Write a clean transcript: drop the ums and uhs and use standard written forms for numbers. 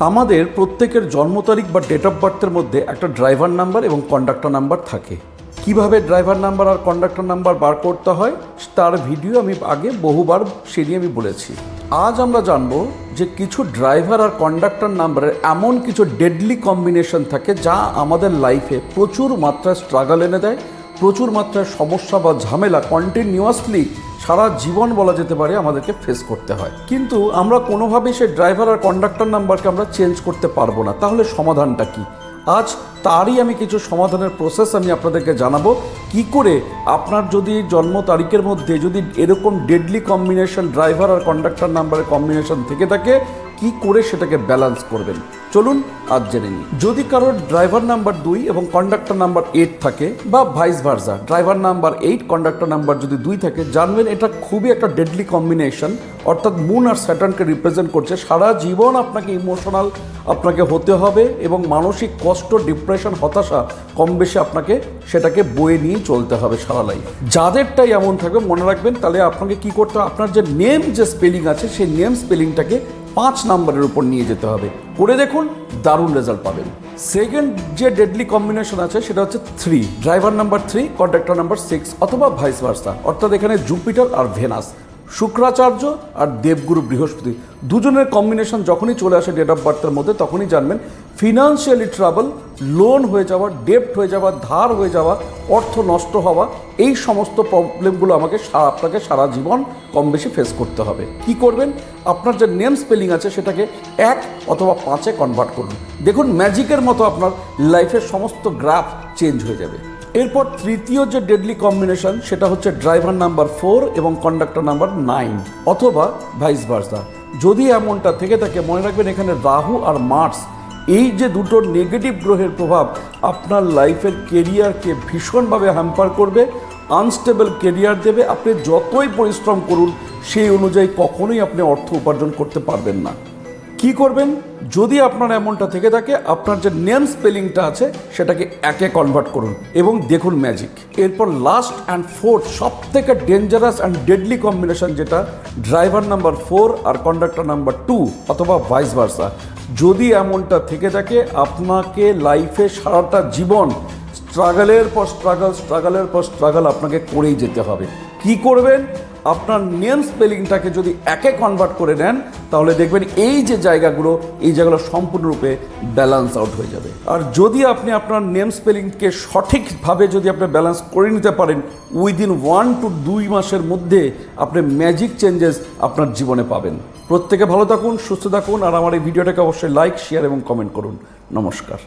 আমাদের প্রত্যেকের জন্ম তারিখ বা ডেট অফ বার্থের মধ্যে একটা ড্রাইভার নাম্বার এবং কন্ডাক্টর নাম্বার থাকে। কিভাবে ড্রাইভার নাম্বার আর কন্ডাক্টর নাম্বার বার করতে হয় তার ভিডিও আমি আগে বহুবার সে নিয়ে আমি বলেছি। আজ আমরা জানবো যে কিছু ড্রাইভার আর কন্ডাক্টর নাম্বারের এমন কিছু ডেডলি কম্বিনেশন থাকে যা আমাদের লাইফে প্রচুর মাত্রায় স্ট্রাগল এনে দেয়, প্রচুর মাত্রায় সমস্যা বা ঝামেলা কন্টিনিউয়াসলি সারা জীবন বলা যেতে পারে আমাদেরকে ফেস করতে হয়। কিন্তু আমরা কোনোভাবেই সেই ড্রাইভার আর কন্ডাক্টর নাম্বারকে আমরা চেঞ্জ করতে পারবো না। তাহলে সমাধানটা কি? আজ তারই আমি কিছু সমাধানের প্রসেস আমি আপনাদেরকে জানাবো। কি করে আপনার যদি জন্ম তারিখের মধ্যে যদি এরকম ডেডলি কম্বিনেশন ড্রাইভার আর কন্ডাক্টর নাম্বারের কম্বিনেশন থেকে থাকে, কি করে সেটাকে ব্যালেন্স করবেন চলুন আজ জেনে নিই। যদি কারোর ড্রাইভার নাম্বার 2 এবং কন্ডাক্টর নাম্বার 8 থাকে বা vice versa, driver number 8 conductor number যদি 2 থাকে, জানবেন এটা খুবই একটা ডেডলি কম্বিনেশন। অর্থাৎ মুন আর স্যাটার্নকে রিপ্রেজেন্ট করছে। সারা জীবন আপনাকে ইমোশনাল আপনাকে হতে হবে এবং মানসিক কষ্ট, ডিপ্রেশন, হতাশা কম বেশি আপনাকে সেটাকে বয়ে নিয়ে চলতে হবে সারা লাইফ। যাদেরটাই এমন থাকবে মনে রাখবেন, তাহলে আপনাকে কি করতে হবে, আপনার যে নেম যে স্পেলিং আছে সেই নেম স্পেলিংটাকে 5 নাম্বারের উপর নিয়ে যেতে হবে। করে দেখুন, দারুণ রেজাল্ট পাবেন। সেকেন্ড যে ডেডলি কম্বিনেশন আছে সেটা হচ্ছে 3, ড্রাইভার নাম্বার 3 কন্ডাক্টর নাম্বার 6 অথবা ভাইস ভার্সা। অর্থাৎ এখানে জুপিটার আর ভেনাস, শুক্রাচার্য আর দেবগুরু বৃহস্পতি দুজনের কম্বিনেশন যখনই চলে আসে ডেট অফ বার্থের মধ্যে, তখনই জানবেন ফিনান্সিয়ালি ট্রাবল, লোন হয়ে যাওয়া, ডেপ্ট হয়ে যাওয়া, ধার হয়ে যাওয়া, অর্থ নষ্ট হওয়া, এই সমস্ত প্রবলেমগুলো আপনাকে সারা জীবন কম বেশি ফেস করতে হবে। কি করবেন, আপনার যে নেম স্পেলিং আছে সেটাকে 1 অথবা 5-এ কনভার্ট করুন। দেখুন ম্যাজিকের মতো আপনার লাইফের সমস্ত গ্রাফ চেঞ্জ হয়ে যাবে। এরপর তৃতীয় যে ডেডলি কম্বিনেশন সেটা হচ্ছে ড্রাইভার নাম্বার 4 এবং কন্ডাক্টর নাম্বার 9 অথবা ভাইস ভার্সা। যদি এমনটা থেকে থাকে মনে রাখবেন এখানে রাহু আর মার্স, এই যে দুটো নেগেটিভ গ্রহের প্রভাব আপনার লাইফের কেরিয়ারকে ভীষণভাবে হ্যাম্পার করবে, আনস্টেবল কেরিয়ার দেবে। আপনি যতই পরিশ্রম করুন সেই অনুযায়ী কখনোই আপনি অর্থ উপার্জন করতে পারবেন না। কি করবেন, যদি আপনার এমনটা থেকে থাকে আপনার যে নেম স্পেলিংটা আছে সেটাকে 1-এ কনভার্ট করুন এবং দেখুন ম্যাজিক। এরপর লাস্ট অ্যান্ড ফোর্থ সব থেকে ডেঞ্জারাস অ্যান্ড ডেডলি কম্বিনেশন যেটা ড্রাইভার নাম্বার 4 আর কন্ডাক্টর নাম্বার 2 অথবা ভাইস ভার্সা। যদি এমনটা থেকে থাকে আপনাকে লাইফে সারাটা জীবন স্ট্রাগলের পর স্ট্রাগল আপনাকে করেই যেতে হবে। কি করবেন, আপনার নেম স্পেলিংটাকে যদি 1-এ কনভার্ট করে নেন তাহলে দেখবেন এই যে জায়গাগুলো সম্পূর্ণরূপে ব্যালেন্স আউট হয়ে যাবে। আর যদি আপনি আপনার নেম স্পেলিংকে সঠিকভাবে যদি আপনি ব্যালেন্স করে নিতে পারেন, উইদিন 1 to 2 মাসের মধ্যে আপনি ম্যাজিক চেঞ্জেস আপনার জীবনে পাবেন। প্রত্যেকে ভালো থাকুন, সুস্থ থাকুন, আর আমার এই ভিডিওটাকে অবশ্যই লাইক, শেয়ার এবং কমেন্ট করুন। নমস্কার।